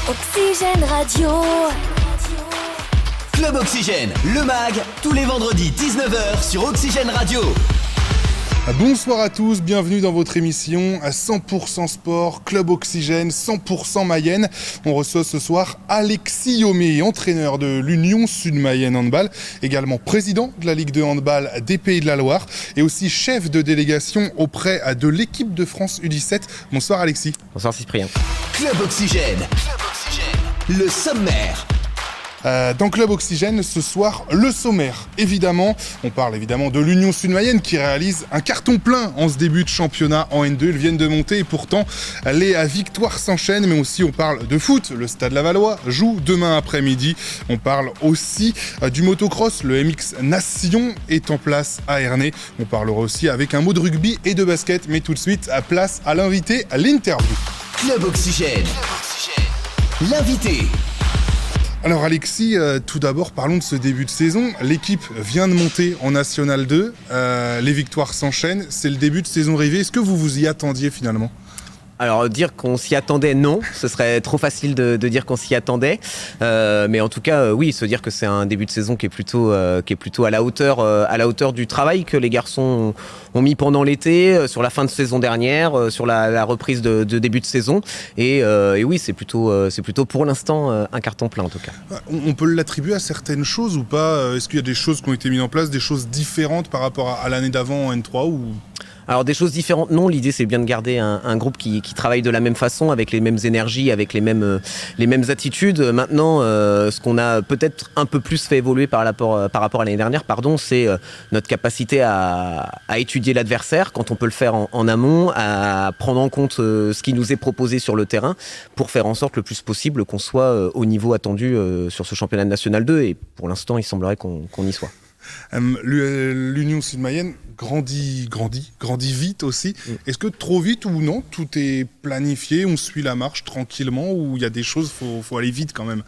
Oxygène Radio. Club Oxygène, le MAG, tous les vendredis 19h sur Oxygène Radio. Bonsoir à tous, bienvenue dans votre émission à 100% Sport, Club Oxygène, 100% Mayenne. On reçoit ce soir Alexis Yomé, entraîneur de l'Union Sud-Mayenne Handball, également président de la Ligue de Handball des Pays de la Loire et aussi chef de délégation auprès de l'équipe de France U17. Bonsoir Alexis. Bonsoir Cyprien. Club Oxygène, le sommaire. Dans Club Oxygène, ce soir, le sommaire. Évidemment, on parle évidemment de l'Union Sud-Mayenne qui réalise un carton plein en ce début de championnat en N2. Ils viennent de monter et pourtant, les victoires s'enchaînent. Mais aussi, on parle de foot. Le Stade Lavallois joue demain après-midi. On parle aussi du motocross. Le MX Nation est en place à Ernée. On parlera aussi avec un mot de rugby et de basket. Mais tout de suite, place à l'invité, à l'interview. Club Oxygène. L'invité. Alors Alexis, tout d'abord parlons de ce début de saison. L'équipe vient de monter en National 2, les victoires s'enchaînent, c'est le début de saison rêvée. Est-ce que vous vous y attendiez finalement ? Alors dire qu'on s'y attendait, non, ce serait trop facile de dire qu'on s'y attendait, mais en tout cas oui, se dire que c'est un début de saison qui est plutôt à la hauteur du travail que les garçons ont mis pendant l'été, sur la fin de saison dernière, sur la reprise de début de saison, et oui c'est plutôt pour l'instant un carton plein en tout cas. On peut l'attribuer à certaines choses ou pas ? Est-ce qu'il y a des choses qui ont été mises en place, des choses différentes par rapport à l'année d'avant en N3 ou... Alors des choses différentes, non, l'idée c'est bien de garder un groupe qui travaille de la même façon, avec les mêmes énergies, avec les mêmes attitudes. Maintenant, ce qu'on a peut-être un peu plus fait évoluer par rapport à l'année dernière, c'est notre capacité à étudier l'adversaire quand on peut le faire en amont, à prendre en compte ce qui nous est proposé sur le terrain pour faire en sorte le plus possible qu'on soit au niveau attendu sur ce championnat national 2 et pour l'instant il semblerait qu'on y soit. L'Union Sud-Mayenne grandit vite aussi. Est-ce que trop vite ou non, tout est planifié, on suit la marche tranquillement ou il y a des choses, faut aller vite quand même ?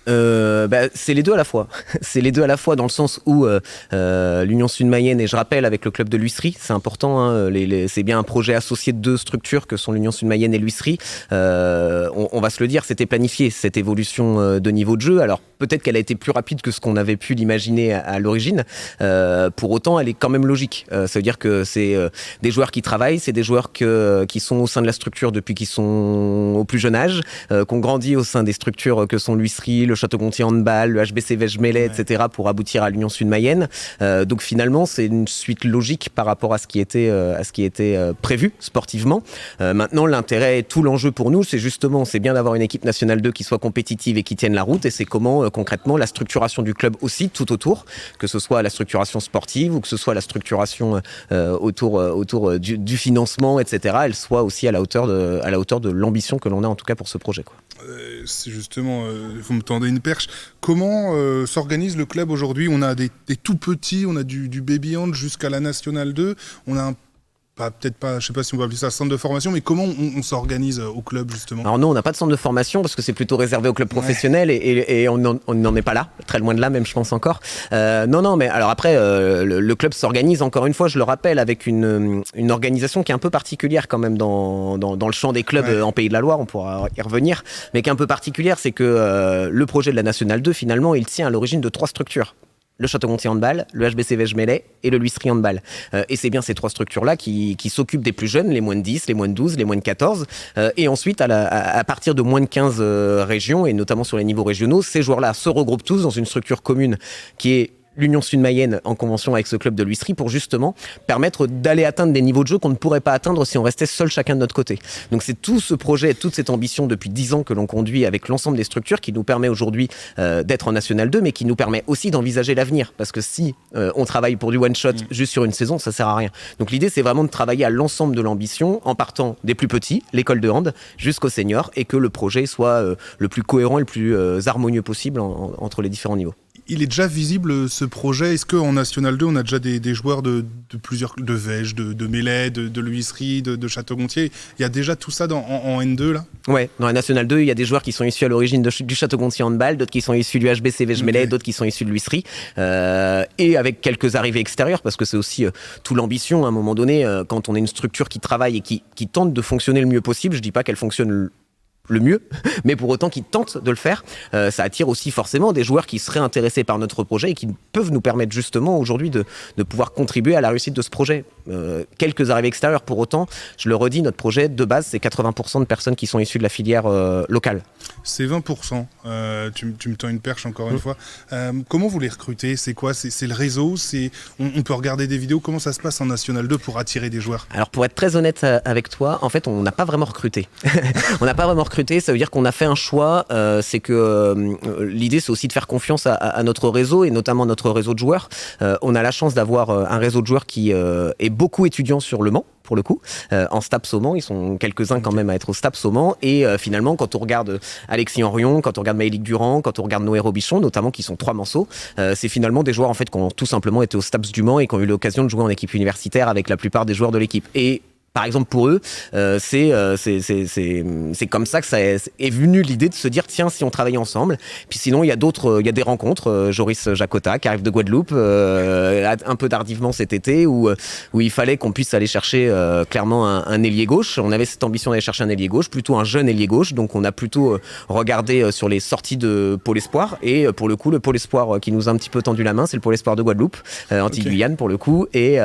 C'est les deux à la fois. C'est les deux à la fois dans le sens où l'Union Sud-Mayenne, et je rappelle avec le club de l'Huisserie, c'est important, hein, c'est bien un projet associé de deux structures que sont l'Union Sud-Mayenne et l'Huisserie. On va se le dire, c'était planifié cette évolution de niveau de jeu. Alors peut-être qu'elle a été plus rapide que ce qu'on avait pu l'imaginer à l'origine. Pour autant, elle est quand même logique. Ça veut dire que c'est des joueurs qui travaillent, c'est des joueurs qui sont au sein de la structure depuis qu'ils sont au plus jeune âge, qu'on grandit au sein des structures que sont l'Huisserie, le Château-Gontier Handball, le HBC Vège-Melay, etc. pour aboutir à l'Union Sud-Mayenne. Donc finalement, c'est une suite logique par rapport à ce qui était prévu sportivement. Maintenant, l'intérêt et tout l'enjeu pour nous, c'est bien d'avoir une équipe nationale 2 qui soit compétitive et qui tienne la route. Et c'est comment concrètement la structuration du club aussi tout autour, que ce soit la structuration sportive ou que ce soit la structuration autour du financement, etc. Elle soit aussi à la hauteur de l'ambition que l'on a en tout cas pour ce projet, quoi. C'est justement, vous me tendez une perche. Comment s'organise le club aujourd'hui ? On a des tout petits, on a du baby hand jusqu'à la Nationale 2. On a peut-être pas, je sais pas si on va appeler ça centre de formation, mais comment on s'organise au club justement ? Alors non, on n'a pas de centre de formation parce que c'est plutôt réservé au club professionnel et on n'en est pas là, très loin de là même je pense encore. Non, mais alors après le club s'organise encore une fois, je le rappelle, avec une organisation qui est un peu particulière quand même dans le champ des clubs en Pays de la Loire, on pourra y revenir, mais qui est un peu particulière, c'est que le projet de la Nationale 2 finalement il tient à l'origine de 3 structures. Le Château-Gontier Handball, le HBC Vège-Melay et le l'Huisserie Handball. Et c'est bien ces 3 structures-là qui s'occupent des plus jeunes, les moins de 10, les moins de 12, les moins de 14. Et ensuite, à partir de moins de 15 régions, et notamment sur les niveaux régionaux, ces joueurs-là se regroupent tous dans une structure commune qui est l'Union Sud-Mayenne en convention avec ce club de l'Huisserie pour justement permettre d'aller atteindre des niveaux de jeu qu'on ne pourrait pas atteindre si on restait seul chacun de notre côté. Donc c'est tout ce projet, toute cette ambition depuis 10 ans que l'on conduit avec l'ensemble des structures qui nous permet aujourd'hui d'être en National 2 mais qui nous permet aussi d'envisager l'avenir parce que si on travaille pour du one shot juste sur une saison, ça sert à rien. Donc l'idée c'est vraiment de travailler à l'ensemble de l'ambition en partant des plus petits, l'école de hand, jusqu'aux seniors et que le projet soit le plus cohérent et le plus harmonieux possible entre les différents niveaux. Il est déjà visible ce projet. Est-ce qu'en National 2, on a déjà des joueurs de plusieurs, de Vège, de Melay, de l'Huisserie, de Château-Gontier ? Il y a déjà tout ça en N2 là ? Ouais, dans la National 2, il y a des joueurs qui sont issus à l'origine du Château-Gontier Handball, d'autres qui sont issus du HBC Vège-Melay, d'autres qui sont issus de l'Huisserie, et avec quelques arrivées extérieures, parce que c'est aussi tout l'ambition à un moment donné, quand on est une structure qui travaille et qui tente de fonctionner le mieux possible. Je dis pas qu'elle fonctionne le mieux, mais pour autant qui tentent de le faire, ça attire aussi forcément des joueurs qui seraient intéressés par notre projet et qui peuvent nous permettre justement aujourd'hui de pouvoir contribuer à la réussite de ce projet. Quelques arrivées extérieures, pour autant, je le redis, notre projet de base, c'est 80% de personnes qui sont issues de la filière locale. C'est 20%. Tu me tends une perche encore une fois. Comment vous les recrutez ? C'est quoi ? C'est le réseau ? On peut regarder des vidéos ? Comment ça se passe en National 2 pour attirer des joueurs ? Alors pour être très honnête avec toi, en fait, on n'a pas vraiment recruté. On n'a pas vraiment recruté, ça veut dire qu'on a fait un choix. C'est que l'idée, c'est aussi de faire confiance à notre réseau et notamment notre réseau de joueurs. On a la chance d'avoir un réseau de joueurs qui est beaucoup étudiant sur Le Mans, pour le coup, en STAPS au Mans. Ils sont quelques-uns quand même à être au STAPS au Mans. Et finalement, quand on regarde Alexis Henrion, quand on regarde Maëlic Durand, quand on regarde Noé Robichon, notamment, qui sont 3 morceaux, c'est finalement des joueurs en fait, qui ont tout simplement été au STAPS du Mans et qui ont eu l'occasion de jouer en équipe universitaire avec la plupart des joueurs de l'équipe. Et par exemple, pour eux, c'est comme ça que ça est venu l'idée de se dire tiens, si on travaillait ensemble. Puis sinon, il y a des rencontres. Joris Jacota qui arrive de Guadeloupe, un peu tardivement cet été, où il fallait qu'on puisse aller chercher clairement un ailier gauche. On avait cette ambition d'aller chercher un ailier gauche, plutôt un jeune ailier gauche. Donc on a plutôt regardé sur les sorties de Pôle Espoir. Et pour le coup, le Pôle Espoir qui nous a un petit peu tendu la main, c'est le Pôle Espoir de Guadeloupe, Antilles-Guyane pour le coup. Et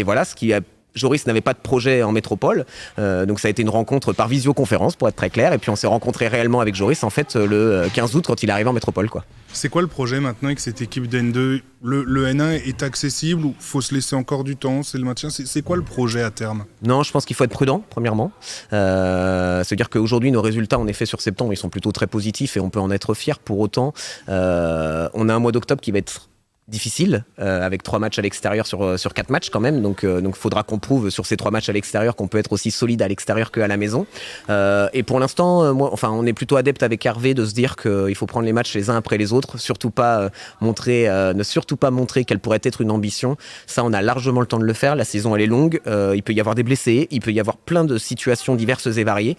voilà, ce qui a Joris n'avait pas de projet en métropole, donc ça a été une rencontre par visioconférence pour être très clair, et puis on s'est rencontré réellement avec Joris en fait le 15 août quand il est arrivé en métropole, quoi. C'est quoi le projet maintenant avec cette équipe d'N2 ? Le N1 est accessible ou faut se laisser encore du temps ? C'est le maintien ? C'est quoi le projet à terme ? Non, je pense qu'il faut être prudent, premièrement. C'est-à-dire qu'aujourd'hui, nos résultats, en effet, sur septembre, ils sont plutôt très positifs et on peut en être fier. Pour autant, on a un mois d'octobre qui va être difficile, avec 3 matchs à l'extérieur sur 4 matchs quand même, donc faudra qu'on prouve sur ces 3 matchs à l'extérieur qu'on peut être aussi solide à l'extérieur qu'à la maison, et pour l'instant on est plutôt adepte avec Hervé de se dire qu'il faut prendre les matchs les uns après les autres, ne surtout pas montrer quelle pourrait être une ambition. Ça, on a largement le temps de le faire, la saison elle est longue, il peut y avoir des blessés, il peut y avoir plein de situations diverses et variées.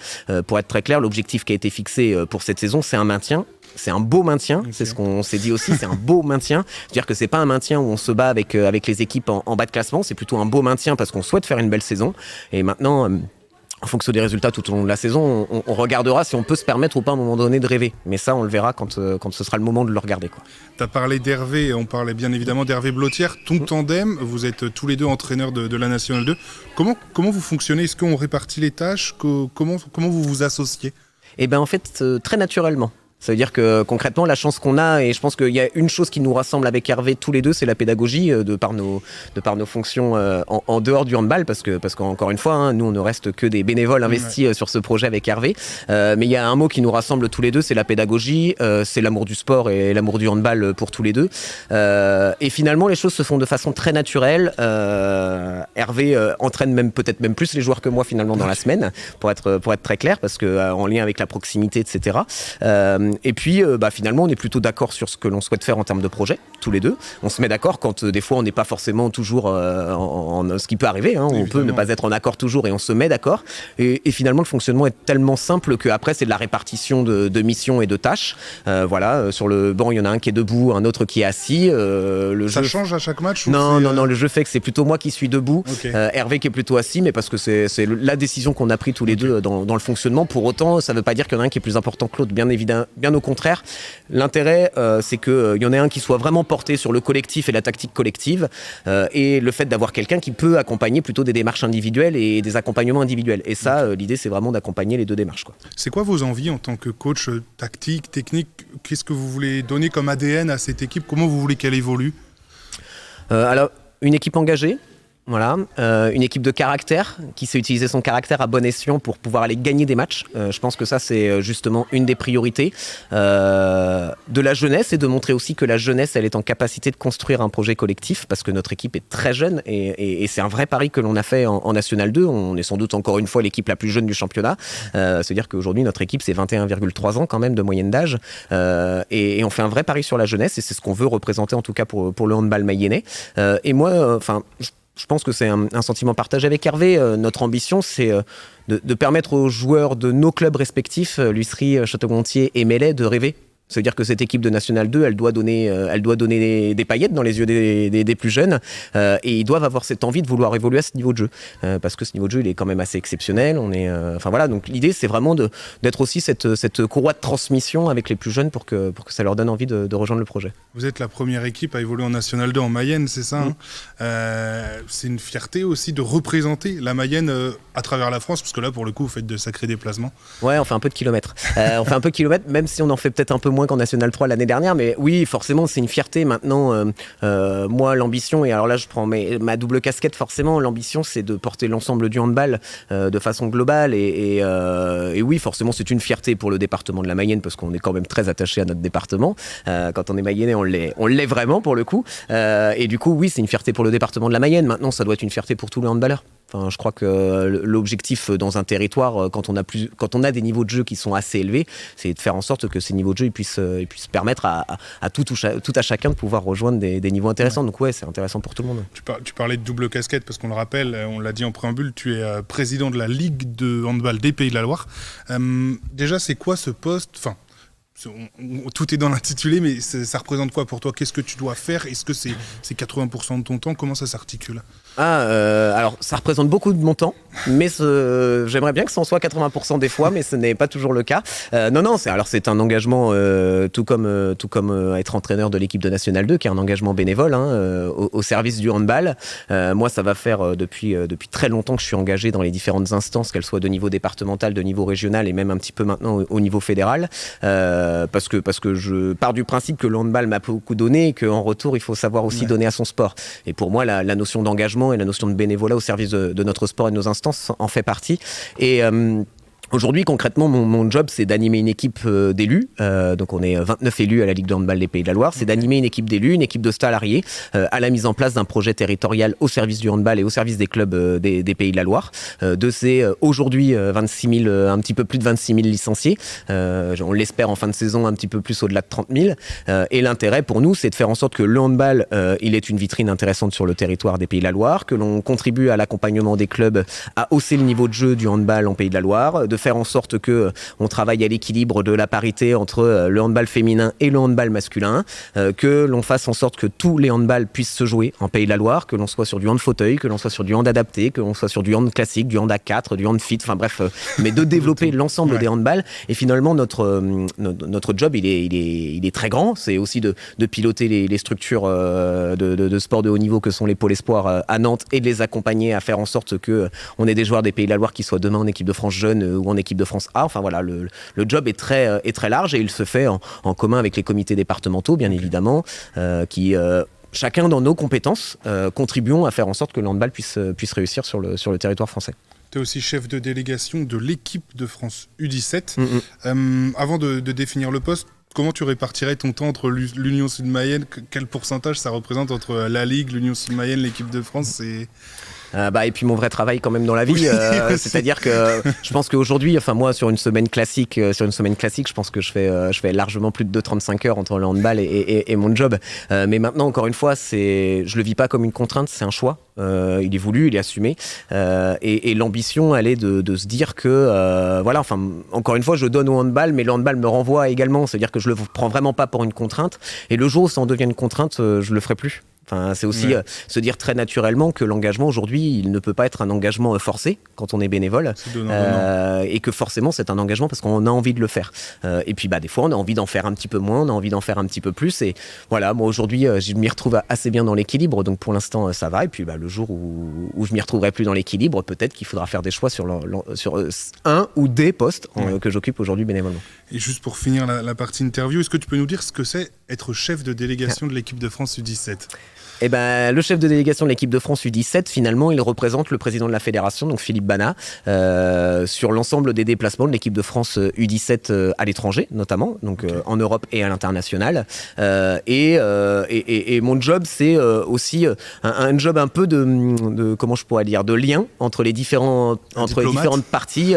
Pour être très clair, l'objectif qui a été fixé pour cette saison, c'est un maintien. C'est un beau maintien, okay. C'est ce qu'on s'est dit aussi, c'est un beau maintien. C'est-à-dire que c'est pas un maintien où on se bat avec les équipes en bas de classement, c'est plutôt un beau maintien parce qu'on souhaite faire une belle saison. Et maintenant, en fonction des résultats tout au long de la saison, on regardera si on peut se permettre ou pas à un moment donné de rêver. Mais ça, on le verra quand ce sera le moment de le regarder, quoi. Tu as parlé d'Hervé, on parlait bien évidemment d'Hervé Blottière, ton tandem, vous êtes tous les deux entraîneurs de la National 2. Comment vous fonctionnez ? Est-ce qu'on répartit les tâches ? Comment vous vous associez ? Eh bien, en fait, très naturellement. Ça veut dire que concrètement, la chance qu'on a, et je pense qu'il y a une chose qui nous rassemble avec Hervé tous les deux, c'est la pédagogie, de par nos fonctions en dehors du handball, parce qu'encore une fois, nous on ne reste que des bénévoles investis sur ce projet avec Hervé. Mais il y a un mot qui nous rassemble tous les deux, c'est la pédagogie, c'est l'amour du sport et l'amour du handball pour tous les deux. Et finalement, les choses se font de façon très naturelle. Hervé entraîne peut-être même plus les joueurs que moi finalement dans la semaine, pour être très clair, parce que en lien avec la proximité, etc. Et puis, finalement, on est plutôt d'accord sur ce que l'on souhaite faire en termes de projet, tous les deux. On se met d'accord quand, des fois, on n'est pas forcément toujours ce qui peut arriver. On peut ne pas être en accord toujours et on se met d'accord. Et finalement, le fonctionnement est tellement simple qu'après, c'est de la répartition de missions et de tâches. Sur le banc, il y en a un qui est debout, un autre qui est assis. Ça change à chaque match ? Non, le jeu fait que c'est plutôt moi qui suis debout. Okay. Hervé qui est plutôt assis, mais parce que c'est la décision qu'on a prise tous les deux dans le fonctionnement. Pour autant, ça ne veut pas dire qu'il y en a un qui est plus important que l'autre, bien évidemment. Bien au contraire, l'intérêt, c'est qu'il y en ait un qui soit vraiment porté sur le collectif et la tactique collective, et le fait d'avoir quelqu'un qui peut accompagner plutôt des démarches individuelles et des accompagnements individuels. Et ça, l'idée, c'est vraiment d'accompagner les deux démarches, quoi. C'est quoi vos envies en tant que coach tactique, technique ? Qu'est-ce que vous voulez donner comme ADN à cette équipe ? Comment vous voulez qu'elle évolue ? Alors, une équipe engagée. Voilà, une équipe de caractère qui sait utiliser son caractère à bon escient pour pouvoir aller gagner des matchs. Je pense que ça, c'est justement une des priorités de la jeunesse, et de montrer aussi que la jeunesse, elle est en capacité de construire un projet collectif, parce que notre équipe est très jeune et c'est un vrai pari que l'on a fait en National 2. On est sans doute encore une fois l'équipe la plus jeune du championnat. C'est-à-dire qu'aujourd'hui, notre équipe, c'est 21,3 ans quand même de moyenne d'âge, et on fait un vrai pari sur la jeunesse, et c'est ce qu'on veut représenter en tout cas pour le handball mayennais. Et moi, je pense que c'est un sentiment partagé avec Hervé. Notre ambition, c'est de permettre aux joueurs de nos clubs respectifs, Lucerie, Château-Gontier et Melay, de rêver. C'est-à-dire que cette équipe de National 2, elle doit donner des paillettes dans les yeux des plus jeunes, et ils doivent avoir cette envie de vouloir évoluer à ce niveau de jeu, parce que ce niveau de jeu, il est quand même assez exceptionnel. Donc l'idée, c'est vraiment d'être aussi cette courroie de transmission avec les plus jeunes pour que ça leur donne envie de rejoindre le projet. Vous êtes la première équipe à évoluer en National 2 en Mayenne, c'est ça, c'est une fierté aussi de représenter la Mayenne à travers la France, parce que là, pour le coup, vous faites de sacrés déplacements. Ouais, on fait un peu de kilomètres. Même si on en fait peut-être un peu moins qu'en National 3 l'année dernière, mais oui, forcément, c'est une fierté. Maintenant, moi, l'ambition, et alors là, je prends ma double casquette, forcément, l'ambition, c'est de porter l'ensemble du handball de façon globale. Et oui, forcément, c'est une fierté pour le département de la Mayenne, parce qu'on est quand même très attaché à notre département. Quand on est mayennais, on l'est vraiment pour le coup. Et du coup, oui, c'est une fierté pour le département de la Mayenne. Maintenant, ça doit être une fierté pour tous les handballeurs. Enfin, je crois que l'objectif dans un territoire, quand on a des niveaux de jeu qui sont assez élevés, c'est de faire en sorte que ces niveaux de jeu ils puissent permettre à tout à chacun de pouvoir rejoindre des niveaux intéressants. Donc ouais, c'est intéressant pour tout le monde. Tu parlais de double casquette, parce qu'on le rappelle, on l'a dit en préambule, tu es président de la Ligue de handball des Pays de la Loire. Déjà, c'est quoi ce poste ? Enfin, tout est dans l'intitulé, mais ça représente quoi pour toi ? Qu'est-ce que tu dois faire ? Est-ce que c'est 80% de ton temps ? Comment ça s'articule ? Alors, ça représente beaucoup de mon temps, mais j'aimerais bien que ça en soit 80% des fois, mais ce n'est pas toujours le cas. C'est un engagement, tout comme être entraîneur de l'équipe de National 2, qui est un engagement bénévole au service du handball. Moi, ça va faire depuis très longtemps que je suis engagé dans les différentes instances, qu'elles soient de niveau départemental, de niveau régional et même un petit peu maintenant au niveau fédéral. Parce que je pars du principe que le handball m'a beaucoup donné et qu'en retour, il faut savoir aussi donner à son sport. Et pour moi, la notion d'engagement et la notion de bénévolat au service de notre sport et de nos instances en fait partie. Et aujourd'hui, concrètement, mon job, c'est d'animer une équipe d'élus. Donc, on est 29 élus à la Ligue de handball des Pays de la Loire. C'est d'animer une équipe d'élus, une équipe de salariés à la mise en place d'un projet territorial au service du handball et au service des clubs des Pays de la Loire. De ces, aujourd'hui, 26 000, un petit peu plus de 26 000 licenciés. On l'espère en fin de saison un petit peu plus au-delà de 30 000. Et l'intérêt pour nous, c'est de faire en sorte que le handball, il est une vitrine intéressante sur le territoire des Pays de la Loire, que l'on contribue à l'accompagnement des clubs à hausser le niveau de jeu du handball en Pays de la Loire, de faire en sorte que on travaille à l'équilibre de la parité entre le handball féminin et le handball masculin, que l'on fasse en sorte que tous les handballs puissent se jouer en Pays de la Loire, que l'on soit sur du hand fauteuil, que l'on soit sur du hand adapté, que l'on soit sur du hand classique, du hand A4, du hand fit, enfin bref, mais de développer l'ensemble des handballs. Et finalement, notre job, il est très grand. C'est aussi de piloter les structures de sport de haut niveau que sont les pôles espoirs à Nantes et de les accompagner à faire en sorte que on ait des joueurs des Pays de la Loire qui soient demain en équipe de France jeune ou en équipe de France A. Enfin voilà, le job est très large et il se fait en commun avec les comités départementaux, bien évidemment, qui chacun dans nos compétences contribuons à faire en sorte que le handball puisse réussir sur le territoire français. Tu es aussi chef de délégation de l'équipe de France U17. Avant de définir le poste, comment tu répartirais ton temps entre l'Union Sud-Mayenne ? Quel pourcentage ça représente entre la Ligue, l'Union Sud-Mayenne, l'équipe de France et puis mon vrai travail quand même dans la vie, c'est-à-dire que je pense qu'aujourd'hui, enfin moi sur une semaine classique, je pense que je fais largement plus de 2,35 heures entre le handball et mon job. Mais maintenant, encore une fois, je le vis pas comme une contrainte, c'est un choix. Il est voulu, il est assumé, et l'ambition, elle est de se dire que encore une fois, je donne au handball, mais le handball me renvoie également, c'est-à-dire que je le prends vraiment pas pour une contrainte. Et le jour où ça en devient une contrainte, je le ferai plus. Enfin, c'est aussi se dire très naturellement que l'engagement aujourd'hui, il ne peut pas être un engagement forcé quand on est bénévole, et que forcément c'est un engagement parce qu'on a envie de le faire. Et puis des fois on a envie d'en faire un petit peu moins, on a envie d'en faire un petit peu plus. Et voilà, moi aujourd'hui je m'y retrouve assez bien dans l'équilibre, donc pour l'instant ça va. Et puis le jour où je m'y retrouverai plus dans l'équilibre, peut-être qu'il faudra faire des choix sur un ou des postes que j'occupe aujourd'hui bénévolement. Et juste pour finir la partie interview, est-ce que tu peux nous dire ce que c'est être chef de délégation de l'équipe de France U17 ? Le chef de délégation de l'équipe de France U17, finalement, il représente le président de la fédération, donc Philippe Bana, sur l'ensemble des déplacements de l'équipe de France U17 à l'étranger, notamment, donc en Europe et à l'international. Et mon job, c'est aussi un job un peu de comment je pourrais dire, de lien entre les différentes parties.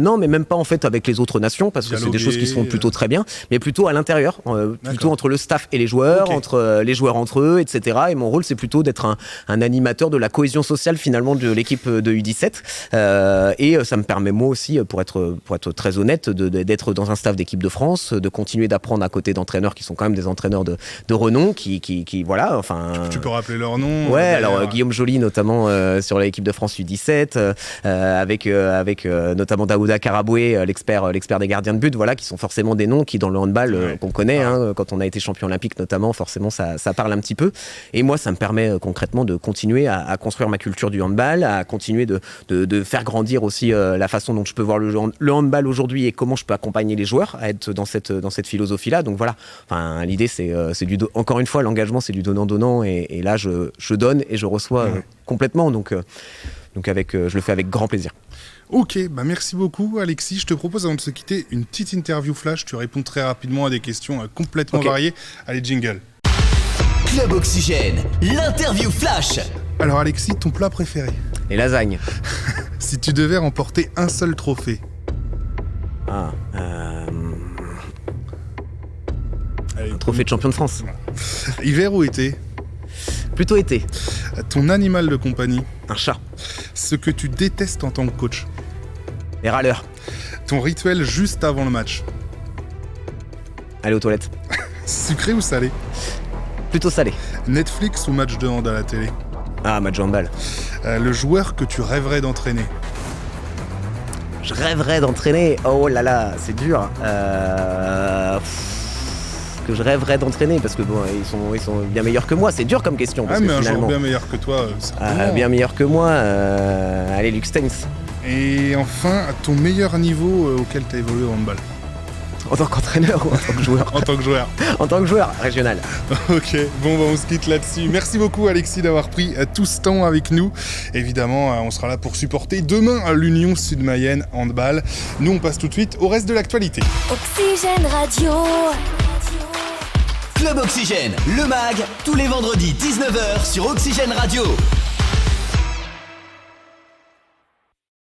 Non, mais même pas en fait avec les autres nations, parce que c'est des choses qui sont plutôt très bien, mais plutôt à l'intérieur, plutôt entre le staff et les joueurs, entre les joueurs entre eux, etc. et mon rôle c'est plutôt d'être un animateur de la cohésion sociale finalement de l'équipe de U17 et ça me permet moi aussi, pour être très honnête, d'être dans un staff d'équipe de France, de continuer d'apprendre à côté d'entraîneurs qui sont quand même des entraîneurs de renom, qui voilà, enfin... Tu peux rappeler leur nom? Ouais, alors Guillaume Joly notamment sur l'équipe de France U17, avec notamment Daouda Karaboué, l'expert des gardiens de but, voilà, qui sont forcément des noms qui dans le handball qu'on connaît, quand on a été champion olympique notamment, forcément ça parle un petit peu. Et moi, ça me permet concrètement de continuer à construire ma culture du handball, à continuer de faire grandir aussi la façon dont je peux voir le handball aujourd'hui et comment je peux accompagner les joueurs à être dans cette philosophie-là. Donc voilà, enfin, l'idée c'est encore une fois, l'engagement c'est du donnant-donnant et là je donne et je reçois complètement. Donc je le fais avec grand plaisir. Ok, merci beaucoup Alexis. Je te propose avant de se quitter une petite interview flash. Tu réponds très rapidement à des questions complètement variées. Allez, jingle. Club Oxygène, l'interview flash. Alors Alexis, ton plat préféré? Les lasagnes. Si tu devais remporter un seul trophée? Un trophée de champion de France. Hiver ou été? Plutôt été. Ton animal de compagnie? Un chat. Ce que tu détestes en tant que coach? Les râleurs. Ton rituel juste avant le match? Aller aux toilettes. Sucré ou salé? Plutôt salé. Netflix ou match de hand à la télé? Match de handball. Le joueur que tu rêverais d'entraîner? Je rêverais d'entraîner. Oh là là, c'est dur. Que je rêverais d'entraîner parce que bon, ils sont bien meilleurs que moi. C'est dur comme question. Parce mais que un finalement, joueur bien meilleur que toi, bien meilleur que moi. Allez, Luc Stengs. Et enfin, ton meilleur niveau auquel tu as évolué au handball? En tant qu'entraîneur ou en tant que joueur? En tant que joueur. En tant que joueur, régional. Ok, on se quitte là-dessus. Merci beaucoup Alexis d'avoir pris tout ce temps avec nous. Évidemment, on sera là pour supporter demain l'Union Sud-Mayenne Handball. Nous, on passe tout de suite au reste de l'actualité. Oxygène Radio. Club Oxygène, le mag, tous les vendredis 19h sur Oxygène Radio.